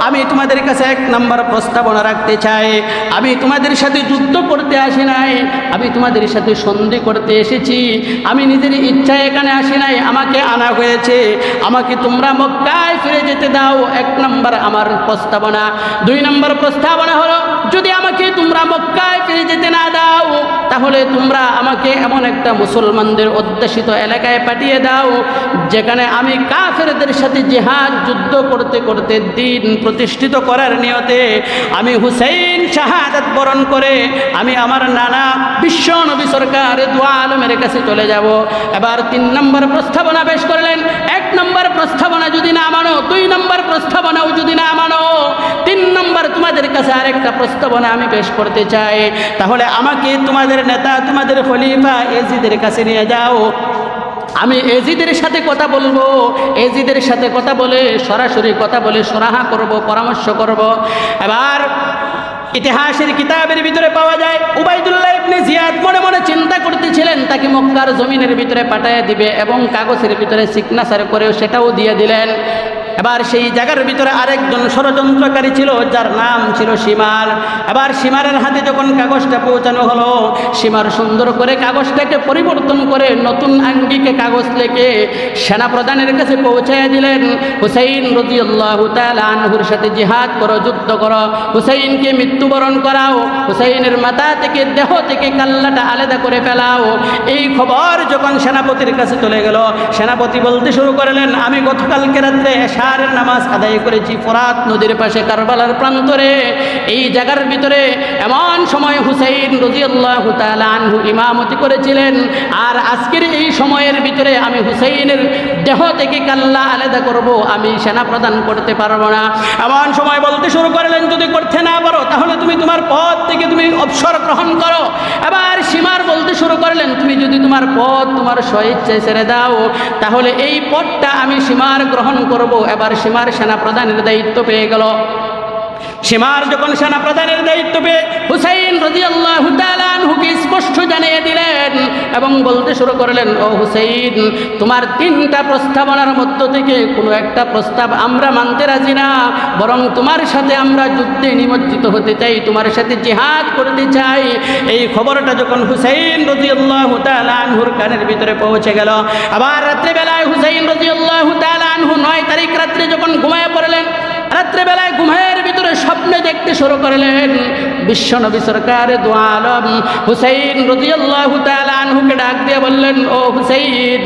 আমি তোমাদের কাছে এক নম্বর প্রস্তাবনা রাখতে চাই, আমি তোমাদের সাথে যুদ্ধ করতে আসি নাই, আমি তোমাদের সাথে সন্ধি করতে এসেছি। আমি নিজের ইচ্ছায় এখানে আসি নাই, আমাকে আনা হয়েছে। আমাকে তোমরা মক্কায় ফিরে যেতে দাও, এক নম্বর আমার প্রস্তাবনা। দুই নম্বর প্রস্তাবনা হলো, যদি আমাকে তোমরা মক্কায় ফিরে যেতে না দাও, তাহলে তোমরা আমাকে এমন একটা মুসলমানদের অধ্যুষিত এলাকায় পাঠিয়ে দাও, যেখানে আমি কাফেরদের সাথে জিহাদ যুদ্ধ করতে করতে দিন প্রতিষ্ঠিত করার নিয়তে আমি হুসাইন শাহাদাত বরণ করে আমি আমার নানা বিশ্ব নবী সরকার দু আলমের কাছে চলে যাব। এবার তিন নম্বর প্রস্তাবনা পেশ করলেন, এক নম্বর প্রস্তাবনা যদি না মানো, দুই নম্বর প্রস্তাবনাও যদি না মানো, তিন নম্বর তোমাদের কাছে আরেকটা প্রস্তাবনা আমি পেশ করতে চাই, তাহলে আমাকে তোমাদের নেতা, তোমাদের খলিফা ইয়াজিদের কাছে নিয়ে যাও। আমি ইয়াজিদের সাথে কথা বলবো, ইয়াজিদের সাথে কথা বলে সরাসরি কথা বলে সুরাহা করব, পরামর্শ করব। এবার ইতিহাসের কিতাবের ভিতরে পাওয়া যায়, উবাইদুল্লাহ ইবনে জিয়াদ মনে মনে চিন্তা করতেছিলেন তাকে মক্কার জমিনের ভিতরে পাঠিয়ে দিবে এবং কাগজের ভিতরে সিগনেচার করে সেটাও দিয়ে দিলেন। এবার সেই জায়গার ভিতরে আরেকজন ষড়যন্ত্রকারী ছিল, যার নাম ছিল সীমার। এবার সীমারের হাতে যখন কাগজটা পৌঁছানো হলো, সীমার সুন্দর করে কাগজটাকে পরিবর্তন করে নতুন আঙ্গিকে কাগজ লেখে সেনাপ্রধানের কাছে পৌঁছাইয়া দিলেন, হুসাইন রাদিয়াল্লাহু তাআলা আনহুর সাথে জিহাদ করো, যুদ্ধ করো, হুসাইনকে মৃত্যুবরণ করাও, হুসাইনের মাথা থেকে, দেহ থেকে কাল্লাটা আলাদা করে ফেলাও। এই খবর যখন সেনাপতির কাছে চলে গেল, সেনাপতি বলতে শুরু করলেন, আমি গতকালকে রাত্রে এশারের নামাজ আদায় করেছি ফোরাত নদীর পাশে কারবালার প্রান্তরে। এই জায়গার ভিতরে এমন সময় হুসাইন রাদিয়াল্লাহু তাআলা আনহু ইমামতি করেছিলেন, আর আজকের এই সময়ের ভিতরে আমি হুসাইনের দেহ থেকে কাল্লা আলাদা করব, আমি সেনা প্রদান করতে পারবো না। এমন সময় বলতে শুরু করলেন, যদি করতে না পারো তাহলে তুমি তোমার পদ থেকে তুমি অবসর গ্রহণ করো। এবার সীমার বলতে শুরু করলেন, তুমি যদি তোমার পদ তোমার স্বইচ্ছায় ছেড়ে দাও, তাহলে এই পদটা আমি সীমার গ্রহণ করব। এবার সীমার সেনা প্রধানের দায়িত্ব পেয়ে গেল। সীমার যখন সেনা প্রধানের দায়িত্ব পেয়ে হুসাইন রাদিয়াল্লাহু তাআলা আনহুকে স্পষ্ট জানিয়ে দিলেন এবং বলতে শুরু করলেন, ও হুসাইন, তোমার তিনটা প্রস্তাবনার মধ্য থেকে কোনো একটা প্রস্তাব আমরা মানতে রাজি না, বরং তোমার সাথে আমরা যুদ্ধে নিমজ্জিত হতে চাই, তোমার সাথে জিহাদ করতে চাই। এই খবরটা যখন হুসাইন রাদিয়াল্লাহু তাআলা আনহুর কানের ভিতরে পৌঁছে গেল, আবার রাত্রিবেলায় হুসাইন রাদিয়াল্লাহু তাআলা আনহু 9 তারিখ রাত্রে যখন ঘুমায় পড়লেন, রাত্রেবেলায় ঘুমের ভিতরে স্বপ্নে দেখতে শুরু করলেন। বিশ্বনবী সরকার দু আলম হুসাইন রাদিয়াল্লাহু তাআলা আনহুকে ডাক দিয়ে বললেন, ও হুসাইন,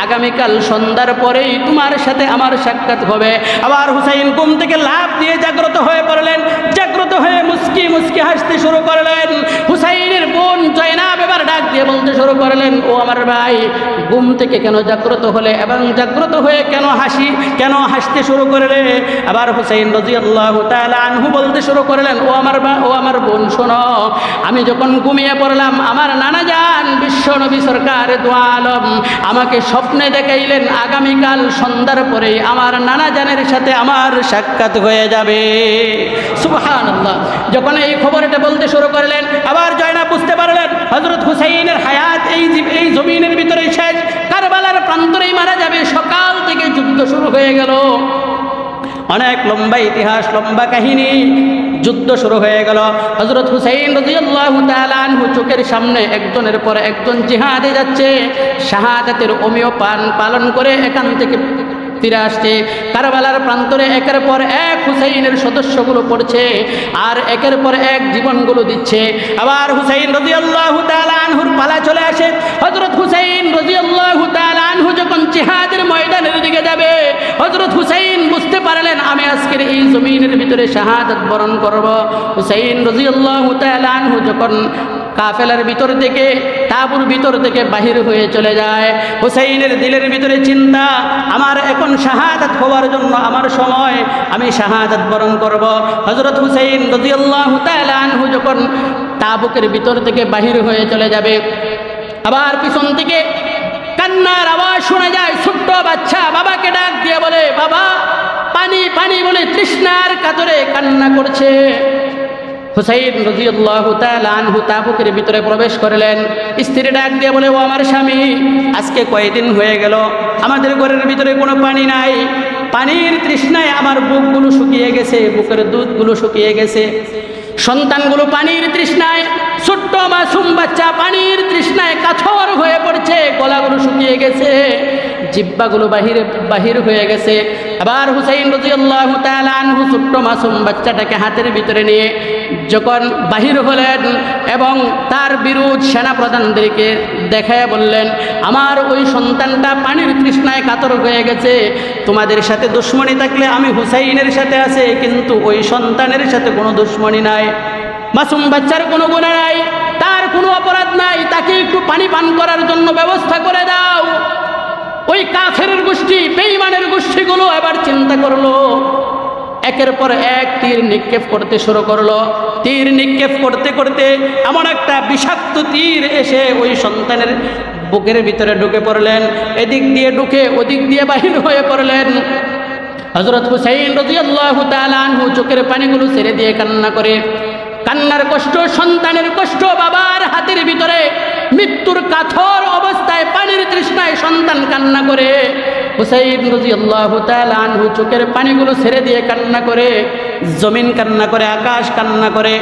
আগামীকাল সন্ধ্যার পরেই তোমার সাথে আমার সাক্ষাৎ হবে। আবার হুসাইন ঘুম থেকে লাফ দিয়ে জাগ্রত হয়ে পড়লেন। জাগ্রত হয়ে মুস্কি মুস্কি হাসতে শুরু করলেন। হুসাইনের বোন জয়নাব এবার ডাক দিয়ে বলতে শুরু করলেন, ও আমার ভাই, ঘুম থেকে কেন জাগ্রত হলে এবং জাগ্রত হয়ে কেন হাসতে শুরু করলে? আবার হুসাইন রাদিয়াল্লাহু তাআলা আনহু বলতে শুরু করলেন, ও আমার বোন, শোনো, আমি যখন ঘুমিয়ে পড়লাম আমার নানা জান বিশ্বনবী সরকার দু আলম আমাকে স্বপ্নে দেখাইলেন আগামীকাল সন্ধ্যার পরে আমার নানা জানের সাথে আমার সাক্ষাৎ হয়ে যাবে। সুবহানাল্লাহ। যখন এই খবরটা বলতে শুরু করলেন, আবার জয়নাব বুঝতে পারলেন হযরত হুসাইনের হায়াত এই জমিনের ভিতরে শেষ, কারবালার প্রান্তরেই মারা যাবে। সকাল থেকে যুদ্ধ শুরু হয়ে গেল। অনেক লম্বা ইতিহাস, লম্বা কাহিনী। যুদ্ধ শুরু হয়ে গেল। হযরত হুসাইন রাদিয়াল্লাহু তাআলা আনহু চোখের সামনে একজনের পর একজন জিহাদে যাচ্ছে, শাহাদাতের অমীয় পালন করে এখান থেকে ফিরে আসছে। কারবালার প্রান্তরে একের পর এক হুসাইনের সদস্যগুলো পড়ছে আর একের পর এক জীবনগুলো দিচ্ছে। আবার হুসাইন রাদিয়াল্লাহু তাআলা আনহুর পালা চলে আসে। হযরত হুসাইন রাদিয়াল্লাহু তাআলা আনহু যখন জিহাদের ময়দানের দিকে যাবে, হযরত হুসাইন বুঝতে পারলেন আমি আজকের এই জমিনের ভিতরে শাহাদাত বরণ করব। হুসাইন রাদিয়াল্লাহু তাআলা আনহু যখন কাফেলার ভিতর থেকে, তাঁবুর ভিতর থেকে বাহির হয়ে চলে যায়, হুসাইনের দিলের ভিতরে চিন্তা, আমার এখন শাহাদাত হওয়ার জন্য আমার সময়, আমি শাহাদাত বরণ করব। হযরত হুসাইন রাদিয়াল্লাহু তাআলা আনহু যখন তাঁবুকের ভিতর থেকে বাহির হয়ে চলে যাবে, আবার পিছন থেকে কান্নার আওয়াজ শোনা যায়। ছোট্ট বাচ্চা বাবাকে ডাক দিয়ে বলে, বাবা পানি পানি বলে তৃষ্ণার কাতরে কান্না করছে। হুসাইন রাদিয়াল্লাহু তাআলা আনহু তাবুকের ভিতরে প্রবেশ করলেন। স্ত্রী ডাক দিয়ে বলে, ও আমার স্বামী, আজকে কয়দিন হয়ে গেল আমাদের ঘরের ভিতরে কোনো পানি নাই। পানির তৃষ্ণায় আমার বুকগুলো শুকিয়ে গেছে, বুকের দুধগুলো শুকিয়ে গেছে। সন্তানগুলো পানির তৃষ্ণায়, ছোট্ট মাসুম বাচ্চা পানির তৃষ্ণায় কাছর হয়ে পড়ছে, গলাগুলো শুকিয়ে গেছে, জিহ্বাগুলো বাহির হয়ে গেছে। আবার হুসাইন রাদিয়াল্লাহু তাআলা আনহু ছোট্ট মাসুম বাচ্চাটাকে হাতের ভিতরে নিয়ে যখন বাহির হলেন এবং তার বিরোধ সেনাপ্রধানদেরকে দেখায় বললেন, আমার ওই সন্তানটা পানির তৃষ্ণায় কাতর হয়ে গেছে, তোমাদের সাথে দুশ্মনী থাকলে আমি হুসাইনের সাথে আছে, কিন্তু ওই সন্তানের সাথে কোনো দুশ্মনী নাই। মাসুম বাচ্চার কোনো গুনাহ নাই, তার কোনো অপরাধ নাই, তাকে একটু পানি পান করার জন্য ব্যবস্থা করে দাও। ওই কাফেরের গোষ্ঠী, বেঈমানের গোষ্ঠীগুলো এবার চিন্তা করলো, একের পর এক তীর নিক্ষেপ করতে শুরু করলো। তীর নিক্ষেপ করতে করতে এমন একটা বিষাক্ত তীর এসে ওই সন্তানের বুকের ভিতরে ঢুকে পড়লেন। এদিক দিয়ে ঢুকে ওদিক দিয়ে বাহির হয়ে পড়লেন। হযরত হুসাইন রাদিয়াল্লাহু তাআলা আনহু চোখের পানিগুলো ছেড়ে দিয়ে কান্না করে, কান্নার কষ্ট, সন্তানের কষ্ট, বাবার হাতের ভিতরে মৃত্যুর কাতর অবস্থায় পানির তৃষ্ণায় সন্তান কান্না করে। হুসাইন রাদিয়াল্লাহু তাআলা আনহু চোখের পানিগুলো ছেড়ে দিয়ে কান্না করে, জমিন কান্না করে, আকাশ কান্না করে।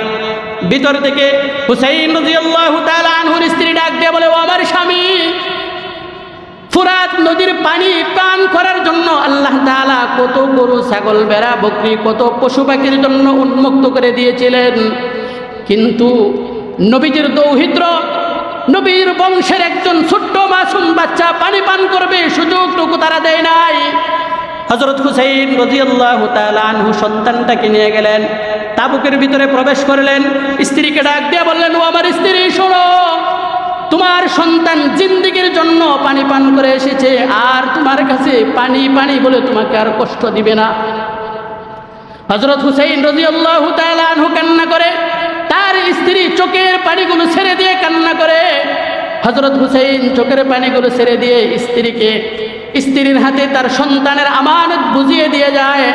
ভিতর থেকে হুসাইন রাদিয়াল্লাহু তাআলা আনহুর স্ত্রী ডাক দিয়ে বলে, ও আমার স্বামী, ফুরাত নদীর পানি পান করার জন্য আল্লাহ তাআলা কত গরু, ছাগল, ভেড়া, বকরি, কত পশু পাখির জন্য উন্মুক্ত করে দিয়েছিলেন, কিন্তু নবীজির দৌহিত্র, নবীর বংশের একজন ছোট্ট মাসুম বাচ্চা পানি পান করবে সুযোগটুকু তারা দেয় নাই। হযরত হুসাইন রাদিয়াল্লাহু তাআলা আনহু সন্তানটাকে নিয়ে গেলেন, তাবুকের ভিতরে প্রবেশ করলেন। স্ত্রীকে ডাক দিয়ে বললেন, ও আমার স্ত্রী, শোনো, তোমার সন্তান জিন্দেগীর জন্য পানি পান করে এসেছে, আর তোমার কাছে পানি পানি বলে তোমাকে আর কষ্ট দিবে না। হযরত হুসাইন রাদিয়াল্লাহু তাআলা আনহু কান্না করে, তার স্ত্রী চোখের পানিগুলো ছেড়ে দিয়ে কান্না করে। হযরত হুসাইন চোখের পানিগুলো ছেড়ে দিয়ে স্ত্রীর হাতে তার সন্তানের আমানত বুঝিয়ে দিয়ে যায়,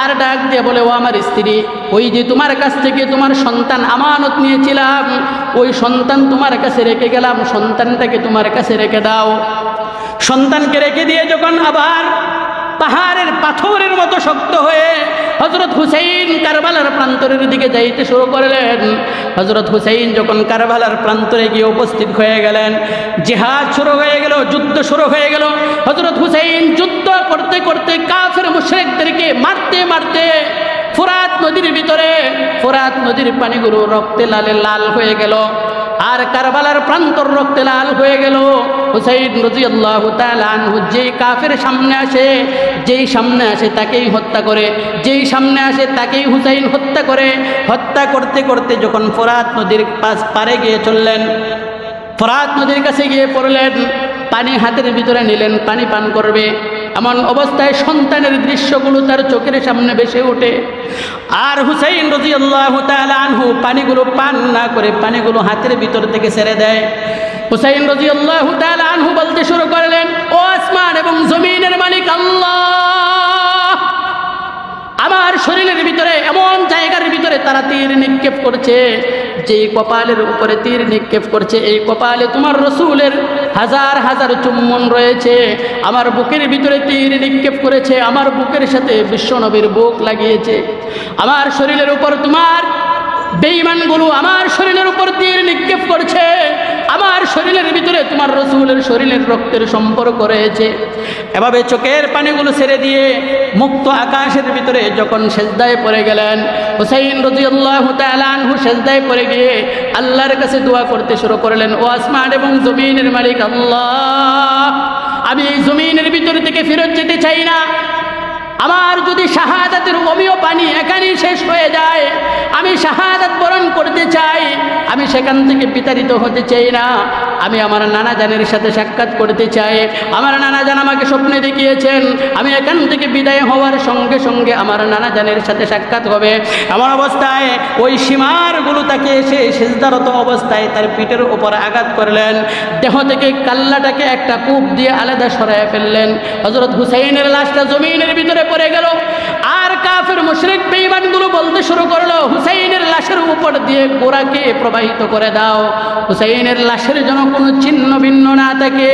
আর ডাক দিয়ে বলে, ও আমার স্ত্রী, ওই যে তোমার কাছ থেকে তোমার সন্তান আমানত নিয়েছিলাম, ওই সন্তান তোমার কাছে রেখে গেলাম, সন্তানটাকে তোমার কাছে রেখে দাও। সন্তানকে রেখে দিয়ে যখন আবার পাহাড়ের পাথরের মতো শক্ত হয়ে হযরত হুসাইন কারবালার প্রান্তরের দিকে যাইতে শুরু করলেন। হযরত হুসাইন যখন কারবালার প্রান্তরে গিয়ে উপস্থিত হয়ে গেলেন, জিহাদ শুরু হয়ে গেল, যুদ্ধ শুরু হয়ে গেল। হযরত হুসাইন যুদ্ধ করতে করতে কাফের মুশরিকদেরকে মারতে মারতে ফোরাত নদীর ভিতরে, ফোরাত নদীর পানিগুলো রক্তে লালে লাল হয়ে গেল, আর কারবালার প্রান্তর রক্তে লাল হয়ে গেল। হুসাইন রাদিয়াল্লাহু তাআলা আনহু যেই কাফের সামনে আসে, যেই সামনে আসে তাকেই হত্যা করে, যেই সামনে আসে তাকেই হুসাইন হত্যা করে। হত্যা করতে করতে যখন ফোরাত নদীর পারে গিয়ে চললেন, ফোরাত নদীর কাছে গিয়ে পড়লেন, পানি হাতের ভিতরে নিলেন, পানি পান করবে। এমন অবস্থায় সন্তানের দৃশ্যগুলো তার চোখের সামনে ভেসে ওঠে। আর হুসাইন রাদিয়াল্লাহু তাআলা আনহু পানিগুলো পান না করে পানিগুলো হাতের ভিতর থেকে ছেড়ে দেয়। হুসাইন রাদিয়াল্লাহু তাআলা আনহু বলতে শুরু করলেন, ও আসমান এবং জমিনের মালিক আল্লাহ, আমার শরীরের ভিতরে এমন জায়গার ভিতরে তারা তীর নিক্ষেপ করছে, যেই কপালের উপরে তীর নিক্ষেপ করছে, এই কপালে তোমার রসুলের হাজার হাজার চুম্বন রয়েছে। আমার বুকের ভিতরে তীর নিক্ষেপ করেছে, আমার বুকের সাথে বিশ্বনবীর বুক লাগিয়েছে। আমার শরীরের উপর তোমার বেঈমানগুলো আমার শরীরের উপর তীর নিক্ষেপ করছে, আমার শরীরের ভিতরে তোমার রসুলের শরীরের রক্তের সম্পর্ক রয়েছে। এভাবে চোখের পানিগুলো ছেড়ে দিয়ে মুক্ত আকাশের ভিতরে যখন সেজদায় পড়ে গেলেন, হুসাইন রাদিয়াল্লাহু তাআলা আনহু সেজদায় পড়ে গিয়ে আল্লাহর কাছে দোয়া করতে শুরু করলেন, ও আসমান এবং জমিনের মালিক আল্লাহ, আমি এই জমিনের ভিতর থেকে ফেরত যেতে চাই না। আমার যদি শাহাদাতের অমীয় পানি এখানেই শেষ হয়ে যায়, আমি শাহাদাত বরণ করতে চাই, আমি সেখান থেকে বিতাড়িত হতে চাই না। আমি আমার নানা জানের সাথে সাক্ষাৎ করতে চাই। আমার নানা জান আমাকে স্বপ্নে দেখিয়েছেন আমি এখান থেকে বিদায় হওয়ার সঙ্গে সঙ্গে আমার নানা জানের সাথে সাক্ষাৎ হবে। এমন অবস্থায় ওই সীমারগুলো তাকে এসে সিজদারত অবস্থায় তার পিঠের উপর আঘাত করলেন, দেহ থেকে কাল্লাটাকে একটা কূপ দিয়ে আলাদা সরায় ফেললেন। হযরত হুসাইনের লাশটা জমিনের ভিতরে পড়ে গেল। আর কাফের মুশরিক বেঈমানগুলো বলতে শুরু করলো, হুসাইনের লাশের উপর দিয়ে গোরাকে প্রবাহিত করে দাও, হুসাইনের লাশের যেন কোনো চিহ্ন ভিন্ন না থাকে।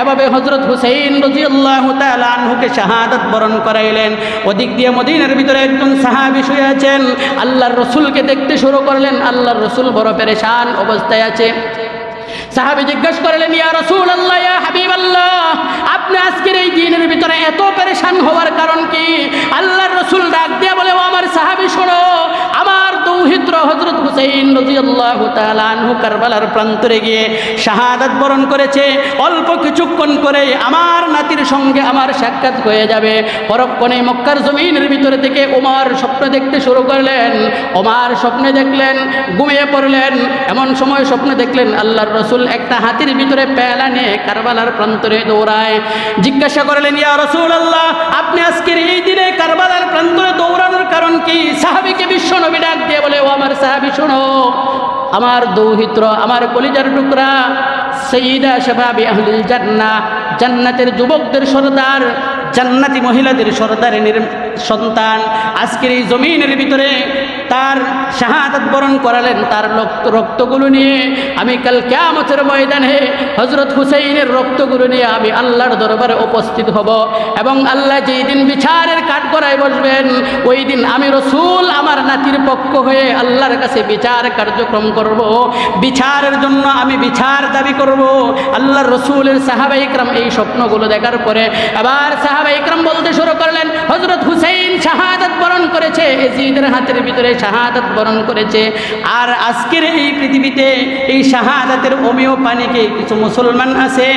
এভাবে হযরত হুসাইন রাদিয়াল্লাহু তাআলা আনহুকে শাহাদাত বরণ করাইলেন। ওদিক দিয়ে মদিনার ভিতরে একজন সাহাবী শুয়ে আছেন, আল্লাহর রাসূলকে দেখতে শুরু করলেন। আল্লাহর রাসূল বড় পেরেশান অবস্থায় আছে। সাহাবী জিজ্ঞাসা করলেন, ইয়া রাসূলুল্লাহ, ইয়া হাবিবাল্লাহ, আপনি আজকের এই দিনের ভিতরে এত পেরেশান হওয়ার কারণ কি? আল্লাহর রাসূল ডাক দিয়ে বলে, ও আমার সাহাবী শোনো, আমার দৌহিত্র হযরত হুসাইন রাদিয়াল্লাহু তাআলা আনহু কারবালার প্রান্তরে গিয়ে শাহাদাত বরণ করেছে। অল্প কিছুক্ষণ করে আমার নাতির সঙ্গে আমার সাক্ষাৎ হয়ে যাবে। পরক্ষণে মক্কার জমিনের ভিতরে থেকে ওমর স্বপ্ন দেখতে শুরু করলেন। ওমর স্বপ্নে দেখলেন, ঘুমিয়ে পড়লেন। এমন সময় স্বপ্ন দেখলেন আল্লাহর রাসূল একটা হাতির ভিতরে পেয়ালা নিয়ে কারবালার প্রান্তরে দৌড়ায়। জিজ্ঞাসা করলেন, ইয়া রাসূলুল্লাহ, আপনি আজকের এই দিনে কারবালার প্রান্তরে দৌড়ানোর কারণ কি? সাহাবীকে বিশ্বনবী ডাক দিয়ে বলে, ও আমার সাহাবী শোনো, আমার দৌহিত্র, আমার কলিজার টুকরা সাইয়্যিদা শাবাবি আহলিল জান্নাহ, জান্নাতের যুবকদের সরদার, জান্নাতি মহিলাদের সরদারিনীর সন্তান আজকের এই জমিনের ভিতরে তার শাহাদাত বরণ করালেন। তার রক্তগুলো নিয়ে আমি কাল কিয়ামতের ময়দানে হযরত হুসাইনের রক্তগুলো নিয়ে আমি আল্লাহর দরবারে উপস্থিত হব, এবং আল্লাহ যেই দিন বিচারের কাঠগড়ায় বসবেন, ওই দিন আমি রাসূল আমার নাতির পক্ষ হয়ে আল্লাহর কাছে বিচার কার্যক্রম করব। বিচারের জন্য আমি বিচার দাবি করব। আল্লাহর রাসূলের সাহাবায়ে ইকরাম এই স্বপ্নগুলো দেখার পরে আবার সাহাবায়ে ইকরাম বলতে শুরু করলেন, হযরত হুসাইন শাহাদাত বরণ করেছে, এজিদের হাতের ভিতরে শাহাদাত বরণ করেছে। আর আজকের এই পৃথিবীতে এই শাহাদাতের অমীয় পানিকে কিছু মুসলমান আছে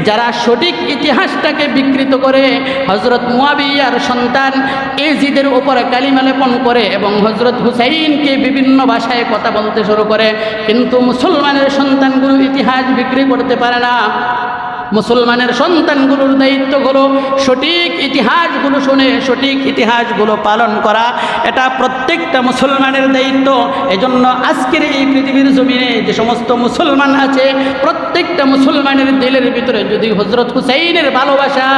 যারা সঠিক ইতিহাসটাকে বিকৃত করে হযরত মুয়াবিয়ার সন্তান এজিদের উপর কালিমা লেপন করে এবং হযরত হুসাইনকে বিভিন্ন ভাষায় কথা বলতে শুরু করে। কিন্তু মুসলমানের সন্তানগুলো ইতিহাস বিক্রি করতে পারে না। মুসলমানের সন্তানগুলোর দায়িত্ব হলো সঠিক ইতিহাসগুলো শুনে সঠিক ইতিহাসগুলো পালন করা, এটা প্রত্যেকটা মুসলমানের দায়িত্ব। এজন্য আজকের এই পৃথিবীর জমিনে যে সমস্ত মুসলমান আছে, প্রত্যেকটা মুসলমানের দিলের ভিতরে যদি হযরত হুসাইনের ভালোবাসা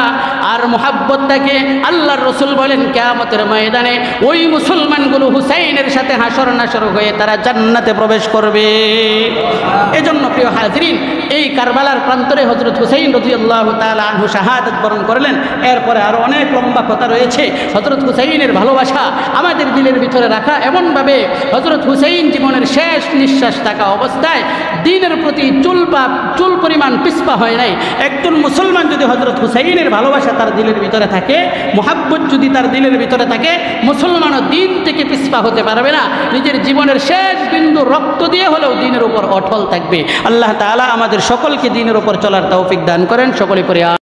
আর মোহাব্বত থাকে, আল্লাহর রাসূল বলেন কিয়ামতের ময়দানে ওই মুসলমানগুলো হুসাইনের সাথে হাসর নাসর হয়ে তারা জান্নাতে প্রবেশ করবে। এজন্য প্রিয় হাজরিন, এই কারবালার প্রান্তরে হযরত হুসাইন হুসাইন রাদিয়াল্লাহু তাআলা আনহু শাহাদাত বরণ করলেন। এরপরে আরও অনেক লম্বা কথা রয়েছে। হযরত হুসাইনের ভালোবাসা আমাদের দিলের ভিতরে রাখা, এমনভাবে হযরত হুসাইন জীবনের শেষ নিঃশ্বাস থাকা অবস্থায় দ্বীনের প্রতি চুল পরিমাণ পিছপা হয় নাই। একজন মুসলমান যদি হযরত হুসাইনের ভালোবাসা তার দিলের ভিতরে থাকে, মুহাব্বত যদি তার দিলের ভিতরে থাকে, মুসলমানও দ্বীন থেকে পিছপা হতে পারবে না। নিজের জীবনের শেষ বিন্দু রক্ত দিয়ে হলেও দ্বীনের উপর অটল থাকবে। আল্লাহ তাআলা আমাদের সকলকে দ্বীনের উপর চলার তৌফিক দান করেন। সকলে পড়ে